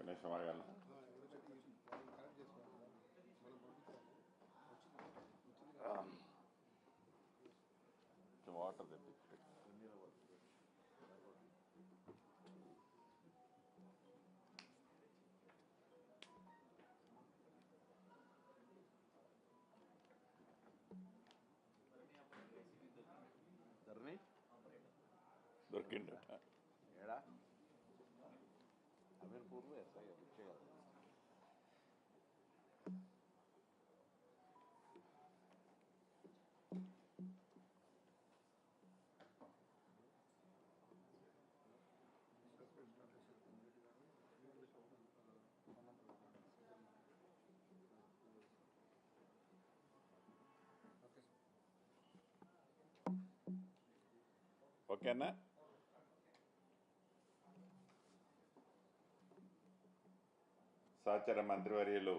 నిమిషం ఆగాలి. వాటర్ తెప్పి దొరికిండ ఏడా అమీర్పూర్లో ఎస్ఐ వచ్చేయాలి. ఓకేనా? సహచర మంత్రివర్యులు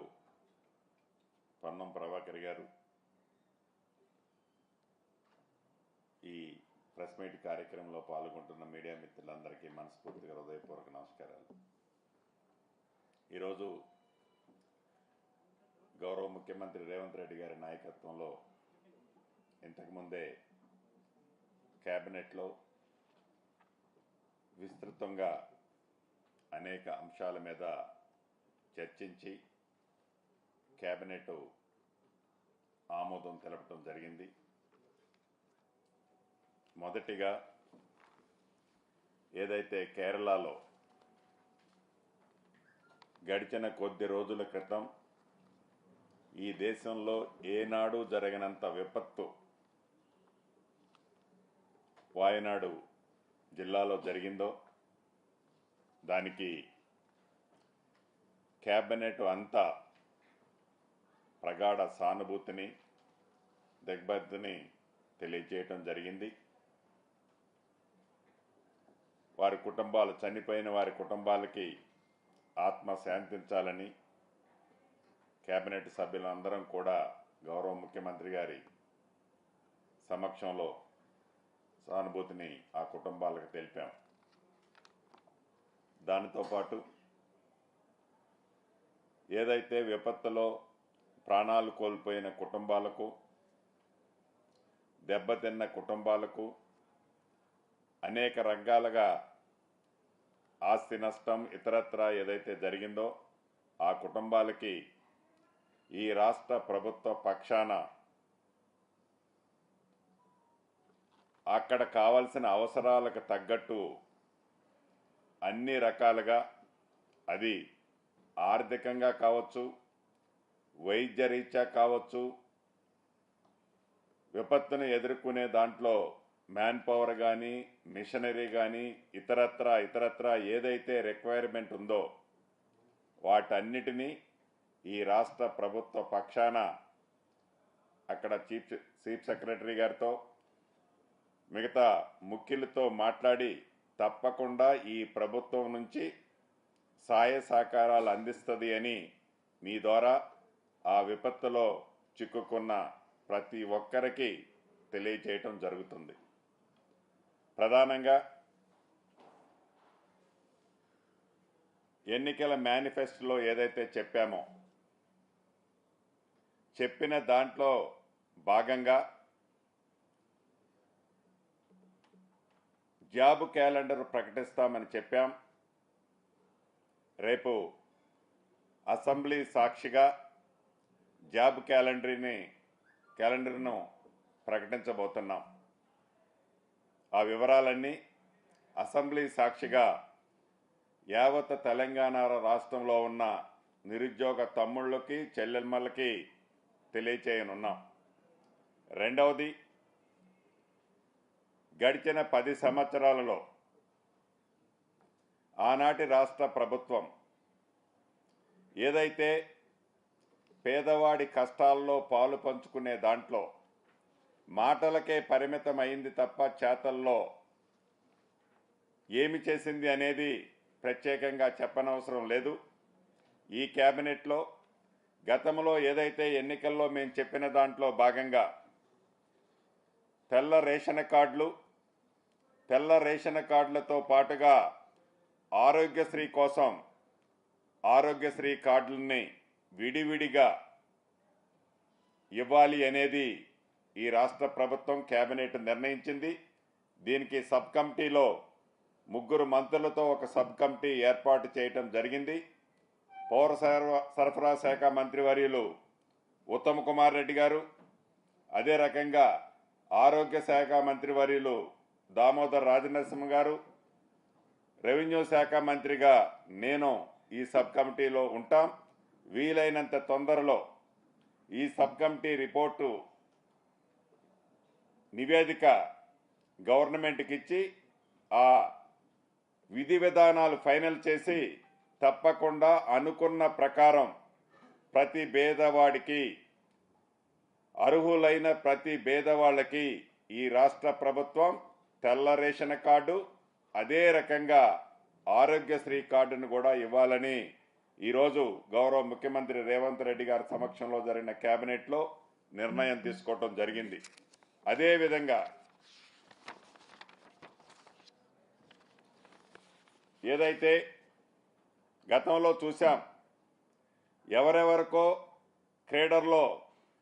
పొన్నం ప్రభాకర్ గారు ఈ ప్రెస్ మీట్ కార్యక్రమంలో పాల్గొంటున్న మీడియా మిత్రులందరికీ మనస్ఫూర్తిగా హృదయపూర్వక నమస్కారాలు. ఈరోజు గౌరవ ముఖ్యమంత్రి రేవంత్ రెడ్డి గారి నాయకత్వంలో ఇంతకుముందే కేబినెట్లో విస్తృతంగా అనేక అంశాల మీద చర్చించి కేబినెట్ ఆమోదం తెలపడం జరిగింది. మొదటిగా ఏదైతే కేరళలో గడిచిన కొద్ది రోజుల క్రితం ఈ దేశంలో ఏనాడు జరగనంత విపత్తు వాయనాడు జిల్లాలో జరిగిందో దానికి కేబినెట్ అంతా ప్రగాఢ సానుభూతిని దిగ్భ్రాంతిని తెలియజేయటం జరిగింది. వారి కుటుంబాలు చనిపోయిన వారి కుటుంబాలకి ఆత్మ శాంతించాలని కేబినెట్ సభ్యులందరం కూడా గౌరవ ముఖ్యమంత్రి గారి సమక్షంలో సానుభూతిని ఆ కుటుంబాలకు తెలిపాం. దానితో పాటు ఏదైతే విపత్తులో ప్రాణాలు కోల్పోయిన కుటుంబాలకు, దెబ్బతిన్న కుటుంబాలకు, అనేక రంగాలుగా ఆస్తి నష్టం ఇతరత్రా ఏదైతే జరిగిందో ఆ కుటుంబాలకి ఈ రాష్ట్ర ప్రభుత్వ పక్షాన అక్కడ కావాల్సిన అవసరాలకు తగ్గట్టు అన్ని రకాలుగా, అది ఆర్థికంగా కావచ్చు, వైద్య రీత్యా కావచ్చు, విపత్తును ఎదుర్కొనే దాంట్లో మ్యాన్ పవర్ కానీ, మిషనరీ కానీ, ఇతరత్రా ఏదైతే రిక్వైర్మెంట్ ఉందో వాటన్నిటినీ ఈ రాష్ట్ర ప్రభుత్వ పక్షాన అక్కడ చీఫ్ సెక్రటరీ గారితో మిగతా ముఖ్యులతో మాట్లాడి తప్పకుండా ఈ ప్రభుత్వం నుంచి సహాయ సహకారాలు అందిస్తుంది అని మీ ద్వారా ఆ విపత్తులో చిక్కుకున్న ప్రతి ఒక్కరికి తెలియచేయటం జరుగుతుంది. ప్రధానంగా ఎన్నికల మేనిఫెస్టోలో ఏదైతే చెప్పామో చెప్పిన దాంట్లో భాగంగా జాబ్ క్యాలెండర్ ప్రకటిస్తామని చెప్పాం. రేపు అసెంబ్లీ సాక్షిగా జాబ్ క్యాలెండర్ను ప్రకటించబోతున్నాం. ఆ వివరాలన్నీ అసెంబ్లీ సాక్షిగా యావత్ తెలంగాణ రాష్ట్రంలో ఉన్న నిరుద్యోగ తమ్ముళ్ళకి చెల్లెమ్మలకి తెలియచేయనున్నాం. రెండవది, గడిచిన 10 సంవత్సరాలలో ఆనాటి రాష్ట్ర ప్రభుత్వం ఏదైతే పేదవాడి కష్టాల్లో పాలు పంచుకునే దాంట్లో మాటలకే పరిమితం అయింది తప్ప చేతల్లో ఏమి చేసింది అనేది ప్రత్యేకంగా చెప్పనవసరం లేదు. ఈ కేబినెట్లో గతంలో ఏదైతే ఎన్నికల్లో మేము చెప్పిన దాంట్లో భాగంగా తెల్ల రేషన్ కార్డులతో పాటుగా ఆరోగ్యశ్రీ కోసం ఆరోగ్యశ్రీ కార్డులని విడివిడిగా ఇవ్వాలి అనేది ఈ రాష్ట్ర ప్రభుత్వం కేబినెట్ నిర్ణయించింది. దీనికి సబ్ కమిటీలో 3 మంత్రులతో ఒక సబ్ కమిటీ ఏర్పాటు చేయటం జరిగింది. పౌర సరఫరా శాఖ మంత్రివర్యులు ఉత్తమ్ కుమార్ రెడ్డి గారు, అదే రకంగా ఆరోగ్య శాఖ మంత్రివర్యులు దామోదర్ రాజనరసింహ గారు, రెవెన్యూ శాఖ మంత్రిగా నేను ఈ సబ్ కమిటీలో ఉంటాం. వీలైనంత తొందరలో ఈ సబ్ కమిటీ రిపోర్టు నివేదిక గవర్నమెంట్కి ఇచ్చి ఆ విధి విధానాలు ఫైనల్ చేసి తప్పకుండా అనుకున్న ప్రకారం ప్రతి పేదవాడికి, అర్హులైన ప్రతి పేదవాళ్ళకి ఈ రాష్ట్ర ప్రభుత్వం తెల్ల రేషన్ కార్డు, అదే రకంగా ఆరోగ్యశ్రీ కార్డును కూడా ఇవ్వాలని ఈరోజు గౌరవ ముఖ్యమంత్రి రేవంత్ రెడ్డి గారి సమక్షంలో జరిగిన కేబినెట్లో నిర్ణయం తీసుకోవడం జరిగింది. అదేవిధంగా ఏదైతే గతంలో చూసాం, ఎవరెవరికో క్రీడల్లో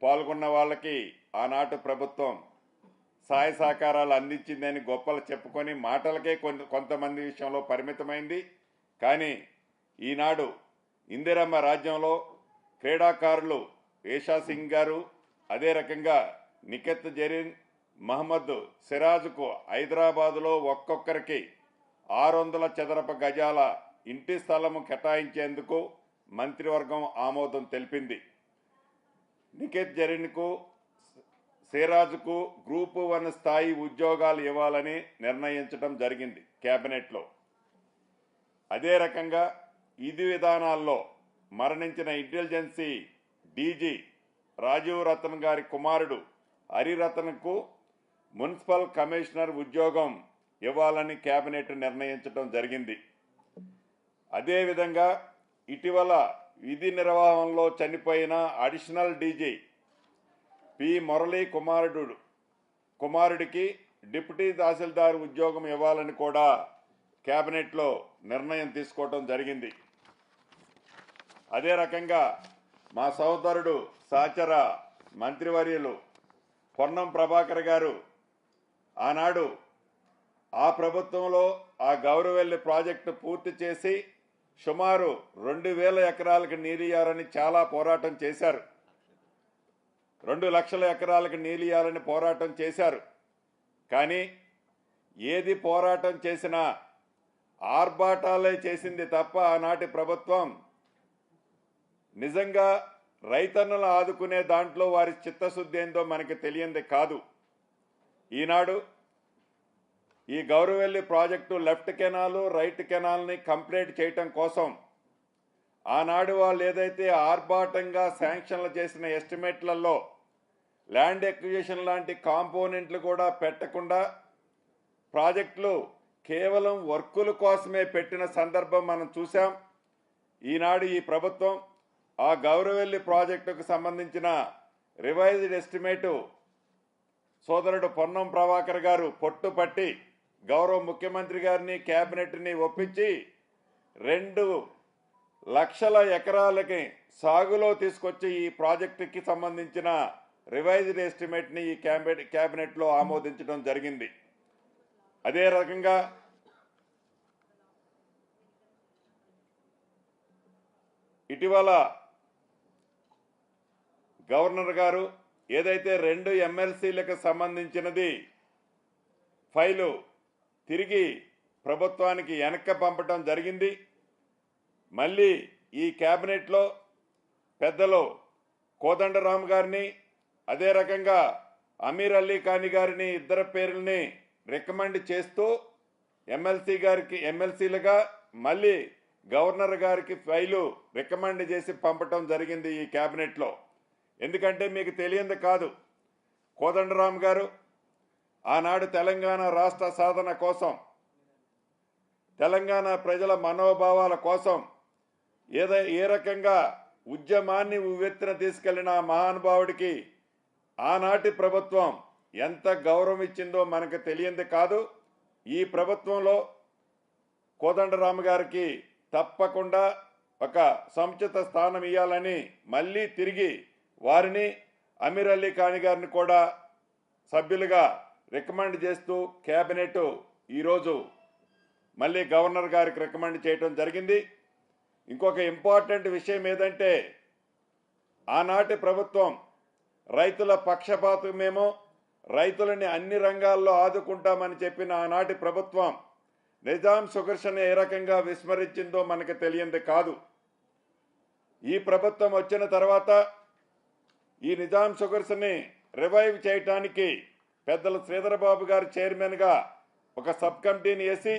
పాల్గొన్న వాళ్ళకి ఆనాటి ప్రభుత్వం సహాయ సహకారాలు అందించిందని గొప్పలు చెప్పుకొని మాటలకే కొంతమంది విషయంలో పరిమితమైంది. కానీ ఈనాడు ఇందిరమ్మ రాజ్యంలో క్రీడాకారులు ఏషా సింగ్ గారు, అదే రకంగా నిఖత్ జరీన్, మహమ్మద్ సిరాజ్కు హైదరాబాదులో ఒక్కొక్కరికి 600 చదరపు గజాల ఇంటి స్థలము కేటాయించేందుకు మంత్రివర్గం ఆమోదం తెలిపింది. నిఖత్ జరీన్కు, సిరాజ్కు గ్రూప్ 1 స్థాయి ఉద్యోగాలు ఇవ్వాలని నిర్ణయించడం జరిగింది కేబినెట్లో. అదే రకంగా విధి విధానాల్లో మరణించిన ఇంటెలిజెన్సీ డీజీ రాజీవ్ రతన్ గారి కుమారుడు హరిరతన్కు మున్సిపల్ కమిషనర్ ఉద్యోగం ఇవ్వాలని కేబినెట్ నిర్ణయించడం జరిగింది. అదేవిధంగా ఇటీవల విధి నిర్వహణలో చనిపోయిన అడిషనల్ డీజీ పి మురళీ కుమారుడికి డిప్యూటీ తహసీల్దార్ ఉద్యోగం ఇవ్వాలని కూడా కేబినెట్లో నిర్ణయం తీసుకోవడం జరిగింది. అదే రకంగా మా సోదరుడు సహచర మంత్రివర్యులు పొన్నం ప్రభాకర్ గారు ఆనాడు ఆ ప్రభుత్వంలో ఆ గౌరవెల్లి ప్రాజెక్టు పూర్తి చేసి సుమారు 2000 ఎకరాలకు నీలియాలని చాలా పోరాటం చేశారు. 2 లక్షల ఎకరాలకు నీలియాలని పోరాటం చేశారు. కానీ ఏది పోరాటం చేసినా ఆర్భాటాలే చేసింది తప్ప ఆనాటి ప్రభుత్వం నిజంగా రైతన్నులు ఆదుకునే దాంట్లో వారి చిత్తశుద్ధి ఏందో మనకి తెలియంది కాదు. ఈనాడు ఈ Gouravelli project left canal, right కెనాల్ని కంప్లీట్ చేయటం కోసం ఆనాడు వాళ్ళు ఏదైతే ఆర్భాటంగా శాంక్షన్లు చేసిన ఎస్టిమేట్లలో ల్యాండ్ ఎక్విజిషన్ లాంటి కాంపోనెంట్లు కూడా పెట్టకుండా ప్రాజెక్టులు కేవలం వర్కుల కోసమే పెట్టిన సందర్భం మనం చూసాం. ఈనాడు ఈ ప్రభుత్వం ఆ గౌరవెల్లి ప్రాజెక్టుకు సంబంధించిన రివైజ్డ్ ఎస్టిమేటు సోదరుడు పొన్నం ప్రభాకర్ గారు పట్టుపట్టి గౌరవ ముఖ్యమంత్రి గారిని కేబినెట్ని ఒప్పించి 2 లక్షల ఎకరాలకి సాగులో తీసుకొచ్చి ఈ ప్రాజెక్టుకి సంబంధించిన రివైజ్డ్ ఎస్టిమేట్ని ఈ కేబినెట్లో ఆమోదించడం జరిగింది. అదే రకంగా ఇటీవల గవర్నర్ గారు ఏదైతే 2 ఎమ్మెల్సీలకు సంబంధించినది ఫైలు తిరిగి ప్రభుత్వానికి వెనక్కి పంపడం జరిగింది. మళ్ళీ ఈ కేబినెట్లో పెద్దలు కోదండరామ్ గారిని, అదే రకంగా అమీర్ అలీ ఖానీ గారిని, ఇద్దరు పేర్లని రికమెండ్ చేస్తూ ఎమ్మెల్సీలుగా మళ్ళీ గవర్నర్ గారికి ఫైలు రికమెండ్ చేసి పంపటం జరిగింది ఈ కేబినెట్లో. ఎందుకంటే మీకు తెలియంది కాదు, కోదండరామ్ గారు ఆనాడు తెలంగాణ రాష్ట్ర సాధన కోసం, తెలంగాణ ప్రజల మనోభావాల కోసం ఏ రకంగా ఉద్యమాన్ని ఉవ్వెత్తున తీసుకెళ్లిన మహానుభావుడికి ఆనాటి ప్రభుత్వం ఎంత గౌరవం ఇచ్చిందో మనకు తెలియంది కాదు. ఈ ప్రభుత్వంలో కోదండరామ్ గారికి తప్పకుండా ఒక సముచిత స్థానం ఇవ్వాలని మళ్ళీ తిరిగి వారిని అమీర్ అలీ ఖాన్ గారిని కూడా సభ్యులుగా రికమెండ్ చేస్తూ కేబినెట్ ఈరోజు మళ్ళీ గవర్నర్ గారికి రికమెండ్ చేయడం జరిగింది. ఇంకొక ఇంపార్టెంట్ విషయం ఏదంటే ఆనాటి ప్రభుత్వం రైతుల పక్షపాతమేమో రైతులని అన్ని రంగాల్లో ఆదుకుంటామని చెప్పిన ఆనాటి ప్రభుత్వం నిజాం షుగర్స్ని ఏ రకంగా విస్మరించిందో మనకు తెలియంది కాదు. ఈ ప్రభుత్వం వచ్చిన తర్వాత ఈ నిజాం షుగర్స్ని రివైవ్ చేయటానికి పెద్దలు శ్రీధరబాబు గారు చైర్మన్గా ఒక సబ్ కమిటీని వేసి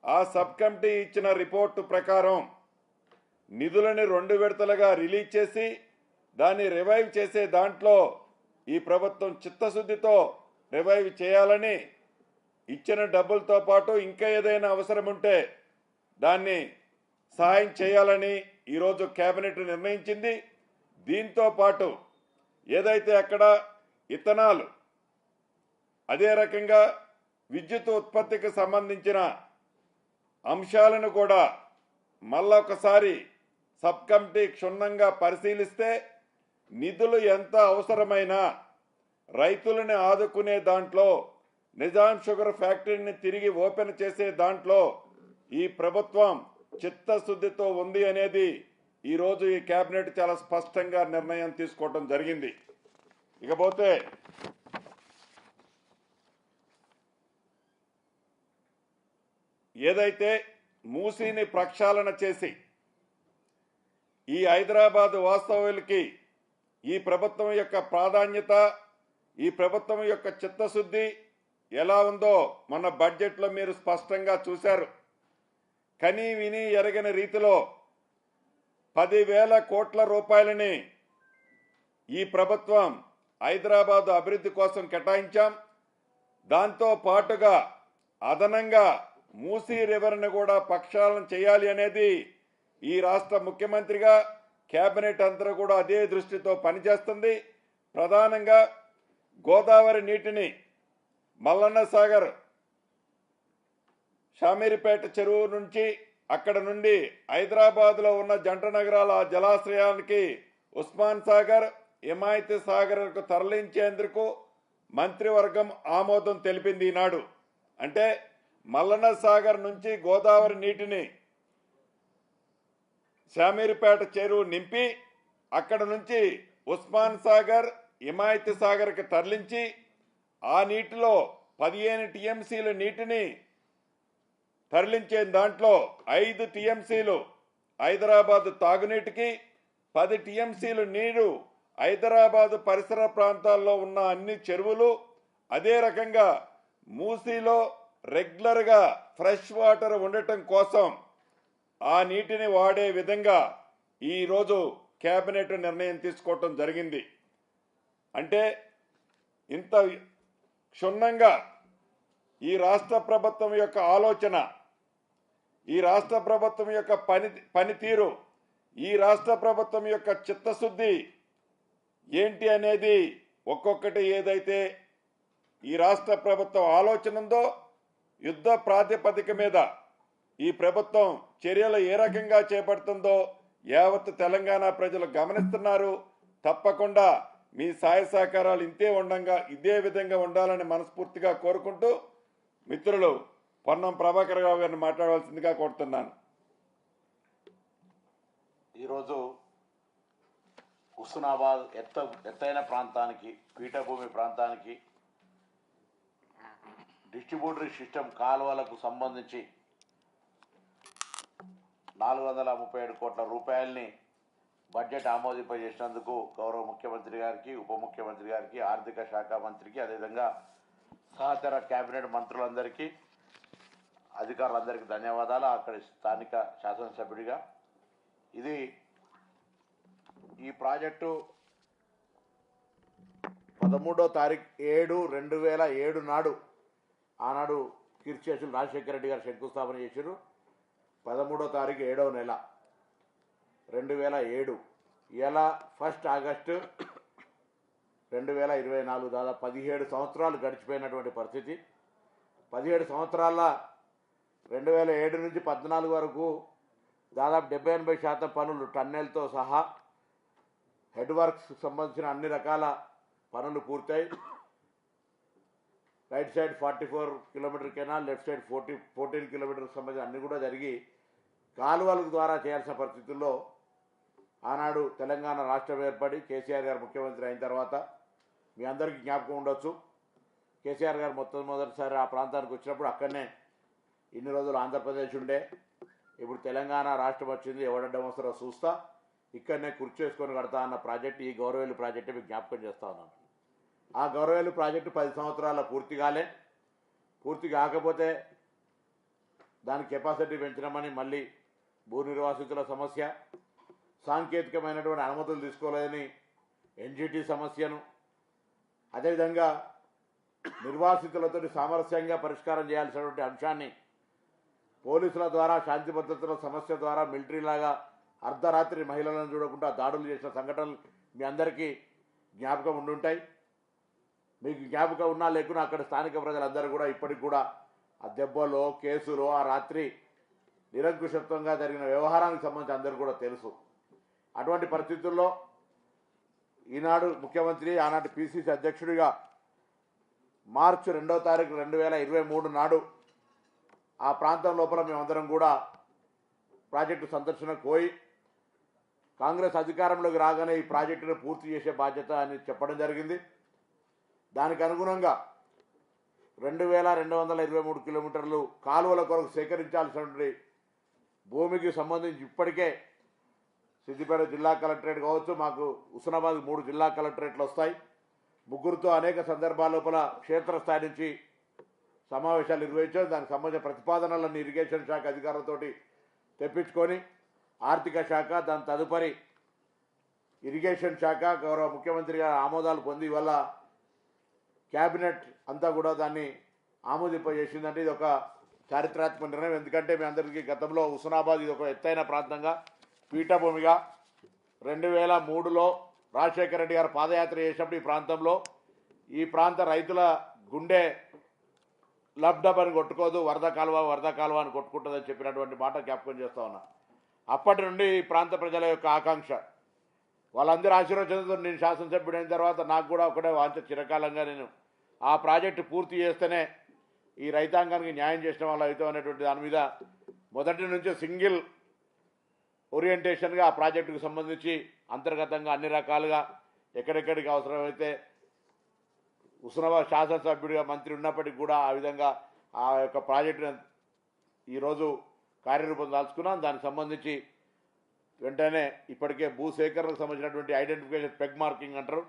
ఆ సబ్ కమిటీ ఇచ్చిన రిపోర్టు ప్రకారం నిధులని 2 విడతలుగా రిలీజ్ చేసి దాన్ని రివైవ్ చేసే దాంట్లో ఈ ప్రభుత్వం చిత్తశుద్ధితో రివైవ్ చేయాలని ఇచ్చిన డబ్బులతో పాటు ఇంకా ఏదైనా అవసరం ఉంటే దాన్ని సహాయం చేయాలని ఈరోజు కేబినెట్ నిర్ణయించింది. దీంతో పాటు ఏదైతే అక్కడ ఇథనాల్ అదే రకంగా విద్యుత్ ఉత్పత్తికి సంబంధించిన అంశాలను కూడా మళ్ళొకసారి సబ్ కమిటీ క్షుణ్ణంగా పరిశీలిస్తే నిధులు ఎంత అవసరమైనా రైతులను ఆదుకునే దాంట్లో నిజాం షుగర్ ఫ్యాక్టరీని తిరిగి ఓపెన్ చేసే దాంట్లో ఈ ప్రభుత్వం చిత్తశుద్ధితో ఉంది అనేది ఈరోజు ఈ కేబినెట్ చాలా స్పష్టంగా నిర్ణయం తీసుకోవడం జరిగింది. ఇకపోతే ఏదైతే మూసీని ప్రక్షాళన చేసి ఈ హైదరాబాద్ వాస్తవ్యులకి ఈ ప్రభుత్వం యొక్క ప్రాధాన్యత ఈ ప్రభుత్వం యొక్క చిత్తశుద్ధి ఎలా ఉందో మన బడ్జెట్లో మీరు స్పష్టంగా చూశారు. కనీ విని ఎరగని రీతిలో 10,000 కోట్ల రూపాయలని ఈ ప్రభుత్వం హైదరాబాద్ అభివృద్ధి కోసం కేటాయించాం. దాంతో పాటుగా అదనంగా మూసీ రివర్ను కూడా ప్రక్షాళన చేయాలి అనేది ఈ రాష్ట్ర ముఖ్యమంత్రిగా కేబినెట్ అంతా కూడా అదే దృష్టితో పనిచేస్తుంది. ప్రధానంగా గోదావరి నీటిని మల్లన్న సాగర్ షామీర్పేట చెరువు నుంచి అక్కడ నుండి హైదరాబాద్లో ఉన్న జంట నగరాల జలాశ్రయానికి ఉస్మాన్ సాగర్ హిమాయత్ సాగర్కు తరలించేందుకు మంత్రివర్గం ఆమోదం తెలిపింది ఈనాడు. అంటే మల్లన్న సాగర్ నుంచి గోదావరి నీటిని షామీర్పేట చెరువు నింపి అక్కడ నుంచి ఉస్మాన్ సాగర్ హిమాయత్ సాగర్కి తరలించి ఆ నీటిలో 15 టీఎంసీల నీటిని తరలించే దాంట్లో 5 టీఎంసీలు హైదరాబాద్ తాగునీటికి, 10 టీఎంసీలు నీరు హైదరాబాద్ పరిసర ప్రాంతాల్లో ఉన్న అన్ని చెరువులు, అదే రకంగా మూసీలో రెగ్యులర్గా ఫ్రెష్ వాటర్ ఉండటం కోసం ఆ నీటిని వాడే విధంగా ఈరోజు కేబినెట్ నిర్ణయం తీసుకోవటం జరిగింది. అంటే ఇంత క్షుణ్ణంగా ఈ రాష్ట్ర ప్రభుత్వం యొక్క ఆలోచన, ఈ రాష్ట్ర ప్రభుత్వం యొక్క పనితీరు, ఈ రాష్ట్ర ప్రభుత్వం యొక్క చిత్తశుద్ధి ఏంటి అనేది ఒక్కొక్కటి ఏదైతే ఈ రాష్ట్ర ప్రభుత్వం ఆలోచన ఉందో యుద్ధ ప్రాతిపదిక మీద ఈ ప్రభుత్వం చర్యలు ఏ రకంగా చేపడుతుందో యావత్ తెలంగాణ ప్రజలు గమనిస్తున్నారు. తప్పకుండా మీ సహాయ సహకారాలు ఇదే విధంగా ఉండాలని మనస్ఫూర్తిగా కోరుకుంటూ మిత్రులు పొన్నం ప్రభాకర్ రావు గారిని మాట్లాడవలసిందిగా కోరుతున్నాను. ఈరోజు హుస్నాబాద్ ఎత్తైన ప్రాంతానికి, పీఠభూమి ప్రాంతానికి డిస్ట్రిబ్యూటరీ సిస్టమ్ కాలువలకు సంబంధించి 437 కోట్ల రూపాయలని బడ్జెట్ ఆమోదింపజేసినందుకు గౌరవ ముఖ్యమంత్రి గారికి, ఉప ముఖ్యమంత్రి గారికి, ఆర్థిక శాఖ మంత్రికి, అదేవిధంగా సహచర కేబినెట్ మంత్రులందరికీ, అధికారులందరికీ ధన్యవాదాలు. అక్కడి స్థానిక శాసనసభ్యుడిగా ఈ ప్రాజెక్టు 13వ తారీఖు 7/2007 నాడు ఆనాడు కీర్తిశేషులు రాజశేఖర రెడ్డి గారు శంకుస్థాపన చేశారు. 13వ తారీఖు 7వ నెల 2007. ఇలా 1 ఆగస్టు 2024, దాదాపు 17 సంవత్సరాలు గడిచిపోయినటువంటి పరిస్థితి. 17 సంవత్సరాల 2007 నుంచి 14 వరకు దాదాపు 70-80% పనులు టన్నెల్తో సహా హెడ్ వర్క్స్ సంబంధించిన అన్ని రకాల పనులు పూర్తయి right side 44 kilometre canal, left side 14 కిలోమీటర్కి సంబంధించిన అన్ని కూడా జరిగి కాలువల ద్వారా చేయాల్సిన పరిస్థితుల్లో ఆనాడు తెలంగాణ రాష్ట్రం ఏర్పడి కేసీఆర్ గారు ముఖ్యమంత్రి అయిన తర్వాత మీ అందరికీ జ్ఞాపకం ఉండొచ్చు, కేసీఆర్ గారు మొదటిసారి ఆ ప్రాంతానికి వచ్చినప్పుడు అక్కడనే ఇన్ని రోజులు ఆంధ్రప్రదేశ్ ఉండే, ఇప్పుడు తెలంగాణ రాష్ట్రం వచ్చింది, ఎవడడ్డం వస్తారో చూస్తా, ఇక్కడనే కుర్చేసుకొని కడతా అన్న ప్రాజెక్టు ఈ గౌరవేలు ప్రాజెక్టు మీకు జ్ఞాపకం చేస్తా ఉన్నాను. ఆ గౌరవేలు ప్రాజెక్టు 10 సంవత్సరాల పూర్తి కాలే. పూర్తి కాకపోతే దాని కెపాసిటీ పెంచినామని మళ్ళీ భూ నిర్వాసితుల సమస్య, సాంకేతికమైనటువంటి అనుమతులు తీసుకోలేదని ఎన్జిటి సమస్యను, అదేవిధంగా నిర్వాసితులతో సామరస్యంగా పరిష్కారం చేయాల్సినటువంటి అంశాన్ని పోలీసుల ద్వారా శాంతి భద్రతల సమస్య ద్వారా మిలిటరీలాగా అర్ధరాత్రి మహిళలను చూడకుండా దాడులు చేసిన సంఘటనలు మీ అందరికీ జ్ఞాపకం ఉండుంటాయి. మీకు జ్ఞాపకం ఉన్నా లేకున్నా అక్కడ స్థానిక ప్రజలందరూ కూడా ఇప్పటికి కూడా ఆ దెబ్బలో కేసులో ఆ రాత్రి నిరంకుశత్వంగా జరిగిన వ్యవహారానికి సంబంధించి అందరూ కూడా తెలుసు. అటువంటి పరిస్థితుల్లో ఈనాడు ముఖ్యమంత్రి, ఆనాటి పిసిసి అధ్యక్షుడిగా మార్చి 2వ తారీఖు 2023 నాడు ఆ ప్రాంతం లోపల మేమందరం కూడా ప్రాజెక్టు సందర్శనకు పోయి కాంగ్రెస్ అధికారంలోకి రాగానే ఈ ప్రాజెక్టును పూర్తి చేసే బాధ్యత అని చెప్పడం జరిగింది. దానికి అనుగుణంగా 2223 కిలోమీటర్లు కాలువల కొరకు సేకరించాల్సినటువంటి భూమికి సంబంధించి ఇప్పటికే సిద్దిపేట జిల్లా కలెక్టరేట్ కావచ్చు, మాకు హుస్నాబాద్ 3 జిల్లా కలెక్టరేట్లు వస్తాయి. ముగ్గురితో అనేక సందర్భాల లోపల క్షేత్రస్థాయి నుంచి సమావేశాలు నిర్వహించారు. దానికి సంబంధించిన ప్రతిపాదనలను ఇరిగేషన్ శాఖ అధికారులతోటి తెప్పించుకొని ఆర్థిక శాఖ, దాని తదుపరి ఇరిగేషన్ శాఖ గౌరవ ముఖ్యమంత్రి గారి ఆమోదాలు పొంది వల్ల క్యాబినెట్ అంతా కూడా దాన్ని ఆమోదింపజేసిందంటే ఇది ఒక చారిత్రాత్మక నిర్ణయం. ఎందుకంటే మీ అందరికీ గతంలో హుస్నాబాద్ ఇది ఒక ఎత్తైన ప్రాంతంగా పీఠభూమిగా 2003లో రాజశేఖర రెడ్డి గారు పాదయాత్ర చేసినప్పుడు ఈ ప్రాంత రైతుల గుండె లబ్డబ్ అని కొట్టుకోదు, వరద కాలువ అని కొట్టుకుంటుందని చెప్పినటువంటి మాట జ్ఞాపకం చేస్తా ఉన్నా. అప్పటి నుండి ఈ ప్రాంత ప్రజల యొక్క ఆకాంక్ష, వాళ్ళందరూ ఆశీర్వచనంతో నేను శాసనసభ్యుడైన తర్వాత నాకు కూడా ఒకటే వాంఛ, చిరకాలంగా నేను ఆ ప్రాజెక్టు పూర్తి చేస్తేనే ఈ రైతాంగానికి న్యాయం చేసిన వాళ్ళు అవుతాం అనేటువంటి దాని మీద మొదటి నుంచి సింగిల్ ఓరియంటేషన్గా ఆ ప్రాజెక్టుకు సంబంధించి అంతర్గతంగా అన్ని రకాలుగా ఎక్కడెక్కడికి అవసరమైతే హుస్నాబాద్ శాసనసభ్యుడిగా మంత్రి ఉన్నప్పటికీ కూడా ఆ విధంగా ఆ యొక్క ప్రాజెక్టును ఈరోజు కార్యరూపం దాల్చుకున్నాం. దానికి సంబంధించి వెంటనే ఇప్పటికే భూసేకరణకు సంబంధించినటువంటి ఐడెంటిఫికేషన్ పెగ్ మార్కింగ్ అంటారు,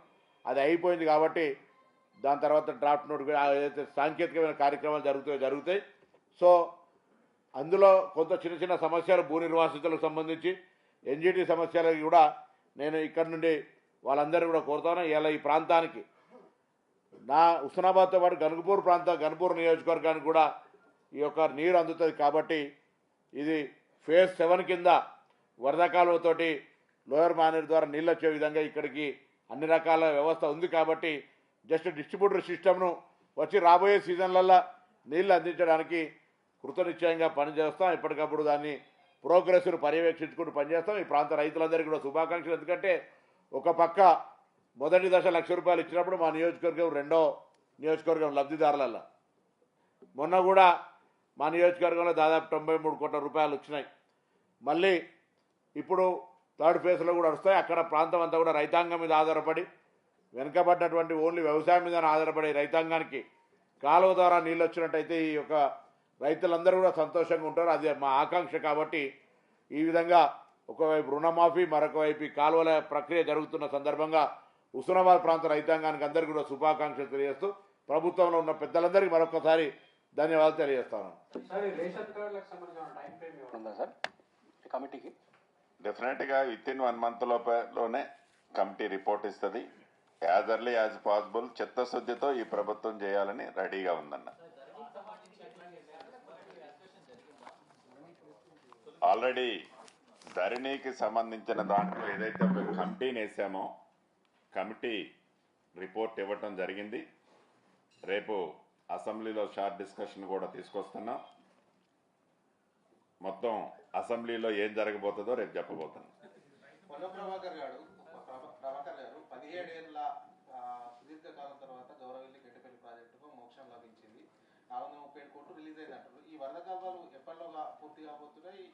అది అయిపోయింది. కాబట్టి దాని తర్వాత డ్రాఫ్ట్ నోట్ ఏదైతే సాంకేతికమైన కార్యక్రమాలు జరుగుతాయి. సో అందులో కొంత చిన్న సమస్యలు భూ నిర్వాసితులకు సంబంధించి ఎన్జిటి సమస్యలకు కూడా నేను ఇక్కడ నుండి వాళ్ళందరూ కూడా కోరుతాను. ఇలా ఈ ప్రాంతానికి నా హుస్నాబాద్తో పాటు గన్పూర్ నియోజకవర్గానికి కూడా ఈ యొక్క నీరు అందుతుంది. కాబట్టి ఇది ఫేజ్ 7 కింద వరద కాలువతోటి లోయర్ మానేరు ద్వారా నీళ్ళు వచ్చే విధంగా ఇక్కడికి అన్ని రకాల వ్యవస్థ ఉంది. కాబట్టి జస్ట్ డిస్ట్రిబ్యూటర్ సిస్టమ్ను వచ్చి రాబోయే సీజన్లలో నీళ్లు అందించడానికి కృతనిశ్చయంగా పనిచేస్తాం. ఎప్పటికప్పుడు దాన్ని ప్రోగ్రెస్ను పర్యవేక్షించుకుంటూ పనిచేస్తాం. ఈ ప్రాంత రైతులందరికీ కూడా శుభాకాంక్షలు. ఎందుకంటే ఒక పక్క మొదటి దశ ₹1,00,000 ఇచ్చినప్పుడు మా నియోజకవర్గం 2వ నియోజకవర్గం లబ్ధిదారులలో, మొన్న కూడా మా నియోజకవర్గంలో దాదాపు ₹93 కోట్ల వచ్చినాయి. మళ్ళీ ఇప్పుడు థర్డ్ ఫేజ్లో కూడా వస్తాయి. అక్కడ ప్రాంతం అంతా కూడా రైతాంగం మీద ఆధారపడి వెనుకబడ్డటువంటి ఓన్లీ వ్యవసాయం మీద ఆధారపడే రైతాంగానికి కాలువ ద్వారా నీళ్ళు వచ్చినట్టయితే ఈ యొక్క రైతులందరూ కూడా సంతోషంగా ఉంటారు. అది మా ఆకాంక్ష. కాబట్టి ఈ విధంగా ఒకవైపు రుణమాఫీ, మరొక వైపు కాలువల ప్రక్రియ జరుగుతున్న సందర్భంగా హుస్నాబాద్ ప్రాంత రైతాంగానికి అందరికీ కూడా శుభాకాంక్షలు తెలియజేస్తూ ప్రభుత్వంలో ఉన్న పెద్దలందరికీ మరొకసారి ధన్యవాదాలు తెలియజేస్తాను. డెఫినెట్గా వితిన్ 1 మంత్ లోపలనే కమిటీ రిపోర్ట్ ఇస్తుంది. యాజ్ ఎర్లీ యాజ్ పాసిబుల్ చిత్తశుద్ధితో ఈ ప్రభుత్వం చేయాలని రెడీగా ఉందన్న. ఆల్రెడీ ధరణికి సంబంధించిన దాంట్లో ఏదైతే ఒక కమిటీని వేసామో కమిటీ రిపోర్ట్ ఇవ్వటం జరిగింది. రేపు అసెంబ్లీలో షార్ట్ డిస్కషన్ కూడా తీసుకొస్తున్నాం. మొత్తం అసెంబ్లీలో ఏం జరగబోతుందో రేపు చెప్పబోతున్నాను. పొన్న ప్రభాకర్ గారు 17 ఏళ్ల సుదీర్ఘకాలం తర్వాత గౌరవల్లి గెట్టపల్లి ప్రాజెక్టుకు మోక్షం లభించింది. 437 కోట్లు రిలీజ్ అయింది అంటారు. ఈ వరద కాలువలు ఎప్పటిలోగా పూర్తి కాబోతున్నాయి,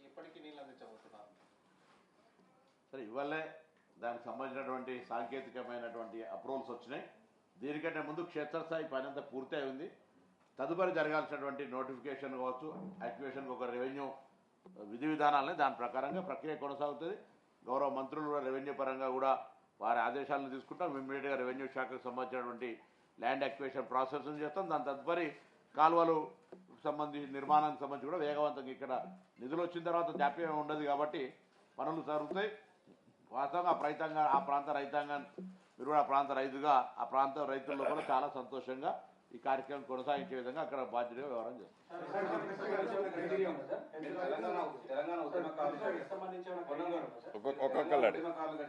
ఎప్పటికీ నీళ్ళు అందించబోతున్నారు? సరే, ఇవాళే దానికి సంబంధించినటువంటి సాంకేతికమైనటువంటి అప్రూవల్స్ వచ్చినాయి. దీనికంటే ముందు క్షేత్రస్థాయి పని అంతా పూర్తి అయి ఉంది. తదుపరి జరగాల్సినటువంటి నోటిఫికేషన్ కావచ్చు, యాక్టివేషన్కి ఒక రెవెన్యూ విధి విధానాలని దాని ప్రకారంగా ప్రక్రియ కొనసాగుతుంది. గౌరవ మంత్రులు కూడా రెవెన్యూ పరంగా కూడా వారి ఆదేశాలను తీసుకుంటాం. ఇమ్మీడియట్గా రెవెన్యూ శాఖకు సంబంధించినటువంటి ల్యాండ్ యాక్టివేషన్ ప్రాసెస్ చేస్తాం. దాని తదుపరి కాలువలు సంబంధించి నిర్మాణానికి సంబంధించి కూడా వేగవంతంగా ఇక్కడ నిధులు వచ్చిన తర్వాత జాప్యం ఉండదు కాబట్టి పనులు జరుగుతాయి. వాస్తవంగా ఆ ప్రాంత రైతాంగం, మీరు కూడా ఆ ప్రాంత రైతుగా ఆ ప్రాంత రైతుల్లో కూడా చాలా సంతోషంగా ఈ కార్యక్రమం కొనసాగించే విధంగా అక్కడ బాధ్యతగా వ్యవహారం చేస్తారు.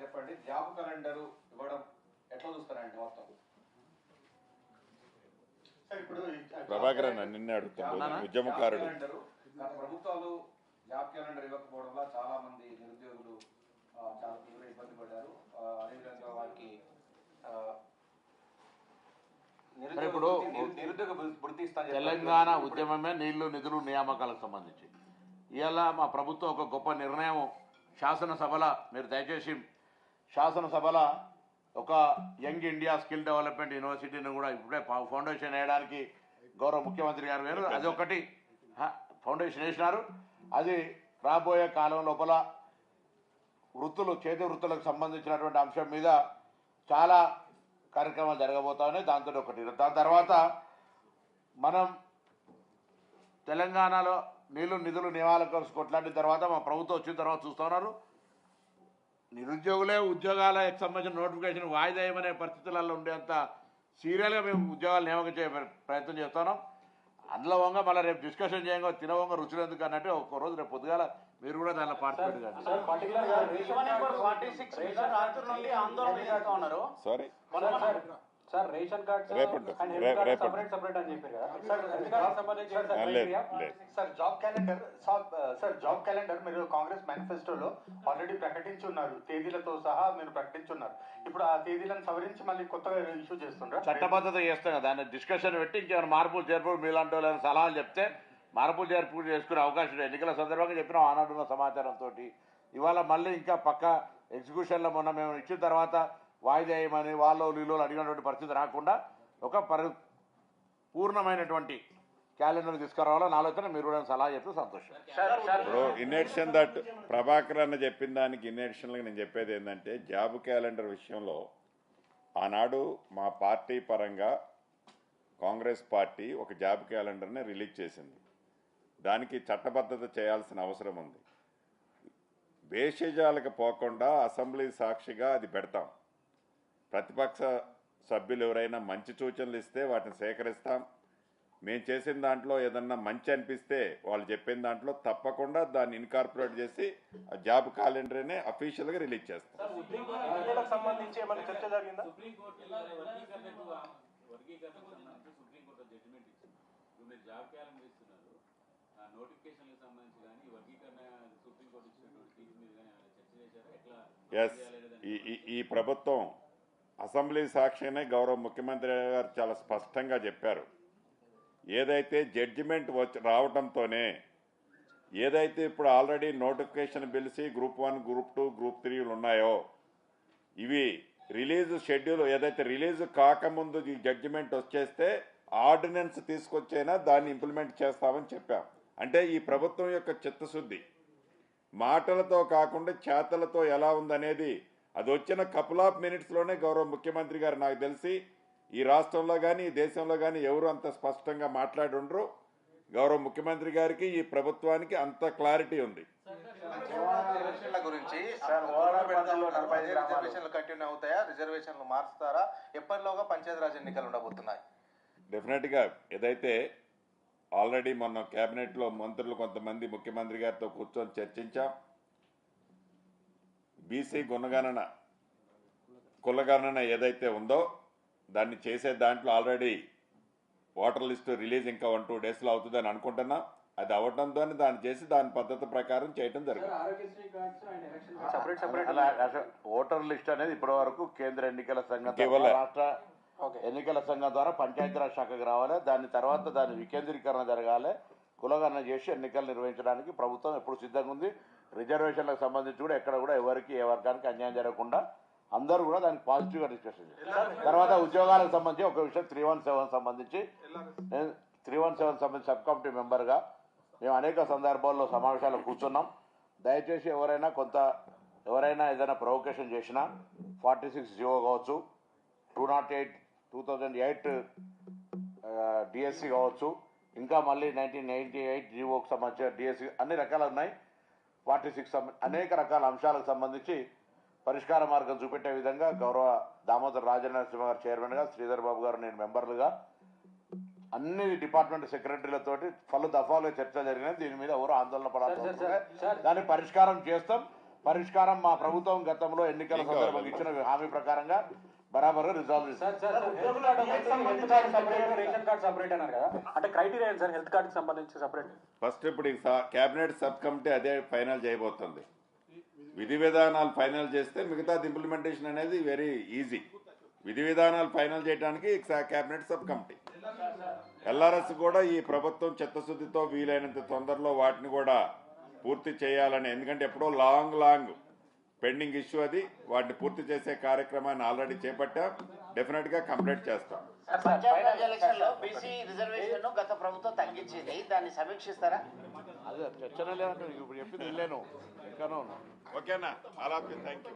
చెప్పండి, జాబ్ క్యాలెండర్ ఇవ్వడం ఎట్లా చూస్తారండి? మొత్తం ప్రభాకర్ నిన్నే అడుగుతున్నాను, ఉద్యమకారుడు. ప్రభుత్వాలు జాబ్ క్యాలెండర్ ఇవ్వకపోవడం వల్ల చాలా మంది నిరుద్యోగులు చాలా తీవ్ర ఇబ్బంది పడ్డారు. అదేవిధంగా వారికి ఇప్పుడు తెలంగాణ ఉద్యమమే నీళ్లు నిధులు నియామకాలకు సంబంధించి ఇవాళ మా ప్రభుత్వం ఒక గొప్ప నిర్ణయం శాసనసభలో, మీరు దయచేసి శాసనసభలో ఒక యంగ్ ఇండియా స్కిల్ డెవలప్మెంట్ యూనివర్సిటీని కూడా ఇప్పుడే ఫౌండేషన్ వేయడానికి గౌరవ ముఖ్యమంత్రి గారు వేరు, అది ఒకటి ఫౌండేషన్ వేసినారు. అది రాబోయే కాలం లోపల వృత్తులు, చేతి వృత్తులకు సంబంధించినటువంటి అంశం మీద చాలా కార్యక్రమాలు జరగబోతా ఉన్నాయి. దాంతో ఒకటి. దాని తర్వాత మనం తెలంగాణలో నీళ్లు నిధులు నియామకాల కొట్లాడిన తర్వాత మా ప్రభుత్వం వచ్చిన తర్వాత చూస్తూ ఉన్నారు, నిరుద్యోగులే ఉద్యోగాలకు సంబంధించిన నోటిఫికేషన్ వాయిదా వేయమనే పరిస్థితులలో ఉండేంత సీరియల్గా మేము ఉద్యోగాలు నియామకం చేయ ప్రయత్నం చేస్తున్నాం. అందులో వంగ మళ్ళీ రేపు డిస్కషన్ చేయంగా తినవంగ రుచులు ఎందుకు అన్నట్టు ఒక్కరోజు రేపు పొద్దుగాల మీరు కూడా దానిలో పార్టిసిపేట్ కానీ. సారీ సార్, రేషన్ కార్డ్ రేపటి సపరేట్ అని చెప్పారు కదా సార్. జాబ్ క్యాలెండర్ మీరు కాంగ్రెస్ మేనిఫెస్టోలో ఆల్రెడీ ప్రకటించున్నారు, తేదీలతో సహా మీరు ప్రకటించున్నారు. ఇప్పుడు ఆ తేదీలను సవరించి మళ్ళీ కొత్తగా ఇష్యూ చేస్తున్నారు. చట్టబద్ధత చేస్తాం కదా, దాన్ని డిస్కషన్ పెట్టి ఇంకేమైనా మార్పులు చేర్పులు మీలాంటి వాళ్ళని సలహాలు చెప్తే మార్పులు చేర్పులు చేసుకునే అవకాశం ఎన్నికల సందర్భంగా చెప్పినాం. ఆనాడున్న సమాచారంతో ఇవాళ మళ్ళీ ఇంకా పక్క ఎగ్జిక్యూషన్లో మొన్న మేము ఇచ్చిన తర్వాత వాయిదా వేయమని వాళ్ళు వీళ్ళు అడిగినటువంటి పరిస్థితి రాకుండా ఒక పూర్ణమైనటువంటి క్యాలెండర్ తీసుకురావాలని ఆలోచన మీరు కూడా సలహా చెప్తే సంతోషం. ఇప్పుడు ఇన్ఎడిషన్ దట్ ప్రభాకర్ అన్న చెప్పిన దానికి ఇన్ఎడిషనల్గా నేను చెప్పేది ఏంటంటే, జాబ్ క్యాలెండర్ విషయంలో ఆనాడు మా పార్టీ పరంగా కాంగ్రెస్ పార్టీ ఒక జాబ్ క్యాలెండర్ని రిలీజ్ చేసింది. దానికి చట్టబద్ధత చేయాల్సిన అవసరం ఉంది. భేషజాలకు పోకుండా అసెంబ్లీ సాక్షిగా అది పెడతాం. ప్రతిపక్ష సభ్యులు ఎవరైనా మంచి సూచనలు ఇస్తే వాటిని సేకరిస్తాం. మేము చేసిన దాంట్లో ఏదన్నా మంచి అనిపిస్తే వాళ్ళు చెప్పిన దాంట్లో తప్పకుండా దాన్ని ఇన్కార్పొరేట్ చేసి ఆ జాబ్ క్యాలెండర్నే అఫీషియల్గా రిలీజ్ చేస్తాం. ఎస్, ఈ ప్రభుత్వం అసెంబ్లీ సాక్షిగానే గౌరవ ముఖ్యమంత్రి గారు చాలా స్పష్టంగా చెప్పారు. ఏదైతే జడ్జిమెంట్ రావడంతోనే ఏదైతే ఇప్పుడు ఆల్రెడీ నోటిఫికేషన్ పిలిచి గ్రూప్ 1, గ్రూప్ 2, గ్రూప్ 3 ఉన్నాయో ఇవి రిలీజ్ షెడ్యూల్ ఏదైతే రిలీజ్ కాకముందు ఈ జడ్జిమెంట్ వచ్చేస్తే ఆర్డినెన్స్ తీసుకొచ్చైనా దాన్ని ఇంప్లిమెంట్ చేస్తామని చెప్పాం. అంటే ఈ ప్రభుత్వం యొక్క చిత్తశుద్ధి మాటలతో కాకుండా చేతలతో ఎలా ఉందనేది అది వచ్చిన కపుల్ ఆఫ్ మినిట్స్లోనే గౌరవ ముఖ్యమంత్రి గారు నాకు తెలిసి ఈ రాష్ట్రంలో కానీ ఈ దేశంలో కానీ ఎవరు అంత స్పష్టంగా మాట్లాడి ఉండరు. గౌరవ ముఖ్యమంత్రి గారికి ఈ ప్రభుత్వానికి అంత క్లారిటీ ఉంది. గురించి రిజర్వేషన్లు కంటిన్యూ అవుతాయా, రిజర్వేషన్లు మార్చుతారా, ఎప్పటిలోగా పంచాయతీరాజ్ ఎన్నికలు ఉండబోతున్నాయి? డెఫినెట్గా ఏదైతే ఆల్రెడీ మొన్న కేబినెట్లో మంత్రులు కొంతమంది ముఖ్యమంత్రి గారితో కూర్చొని చర్చించాం. బీసీ కులగణన ఏదైతే ఉందో దాన్ని చేసే దాంట్లో ఆల్రెడీ ఓటర్ లిస్టు రిలీజ్ ఇంకా 1-2 డేస్లో అవుతుందని అనుకుంటున్నాం. అది అవటంతో దాన్ని చేసి దాని పద్ధతి ప్రకారం చేయటం జరిగింది. ఓటర్ లిస్ట్ అనేది ఇప్పటి వరకు కేంద్ర ఎన్నికల సంఘం ఇవ్వలే. రాష్ట్ర ఎన్నికల సంఘం ద్వారా పంచాయతీరాజ్ శాఖకు రావాలి. దాని తర్వాత దాని వికేంద్రీకరణ జరగాలి. కులగణన చేసి ఎన్నికలు నిర్వహించడానికి ప్రభుత్వం ఎప్పుడు సిద్ధంగా ఉంది. రిజర్వేషన్లకు సంబంధించి కూడా ఎక్కడ కూడా ఎవరికి ఏ వర్గానికి అన్యాయం జరగకుండా అందరూ కూడా దానికి పాజిటివ్గా డిస్కషన్ చేస్తారు. తర్వాత ఉద్యోగాలకు సంబంధించి ఒక విషయం 317 సంబంధించి 317 సంబంధించి సబ్ కమిటీ మెంబర్గా మేము అనేక సందర్భాల్లో సమావేశాలు కూర్చున్నాం. దయచేసి ఎవరైనా ఏదైనా ప్రొవొకేషన్ చేసినా 46 జీవో కావచ్చు, 2008 డిఎస్సి కావచ్చు, ఇంకా మళ్ళీ 1998 జీవోకి సంబంధించిన డిఎస్సి అన్ని రకాలు ఉన్నాయి. 46 అనేక రకాల అంశాలకు సంబంధించి పరిష్కార మార్గం చూపెట్టే విధంగా గౌరవ దామోదర్ రాజనరసింహ గారు చైర్మన్గా, శ్రీధర్ బాబు గారు నేను మెంబర్లుగా అన్ని డిపార్ట్మెంట్ సెక్రటరీలతోటి పలు దఫాలుగా చర్చ జరిగినది. దీని మీద ఎవరు ఆందోళన పడాల్సి దాన్ని పరిష్కారం చేస్తాం. పరిష్కారం మా ప్రభుత్వం గతంలో ఎన్నికల సందర్భంగా ఇచ్చిన హామీ ప్రకారంగా బరాబర్ రిజాల్వ్ అంటే క్రైటీరియా సార్ హెల్త్ కార్డు సంబంధించి సెపరేట్. ఫస్ట్ ఇప్పుడు కేబినెట్ సబ్ కమిటీ అదే ఫైనల్ చేయబోతుంది. విధి విధానాలు ఫైనల్ చేస్తే మిగతాది ఇంప్లిమెంటేషన్ అనేది వెరీ ఈజీ. విధి విధానాలు ఫైనల్ చేయడానికి కేబినెట్ సబ్ కమిటీ. ఎల్ఆర్ఎస్ కూడా ఈ ప్రభుత్వం చిత్తశుద్ధితో వీలైనంత తొందరలో వాటిని కూడా పూర్తి చేయాలని, ఎందుకంటే ఎప్పుడో లాంగ్ పెండింగ్ ఇష్యూ అది. వాటిని పూర్తి చేసే కార్యక్రమాన్ని ఆల్రెడీ చేపట్టాం. డెఫినెట్ గా కంప్లీట్ చేస్తాం. పంచాయతీరాజ్ ఎలక్షన్ లో బీసీ రిజర్వేషన్ గత ప్రభుత్వం తగ్గించింది, దాన్ని సమీక్షిస్తారా? అదే చర్చనే లేదంటే ఇప్పుడు చెప్పింది వెళ్ళాను ఇంకానూ. ఓకేనా? అలా థ్యాంక్ యూ.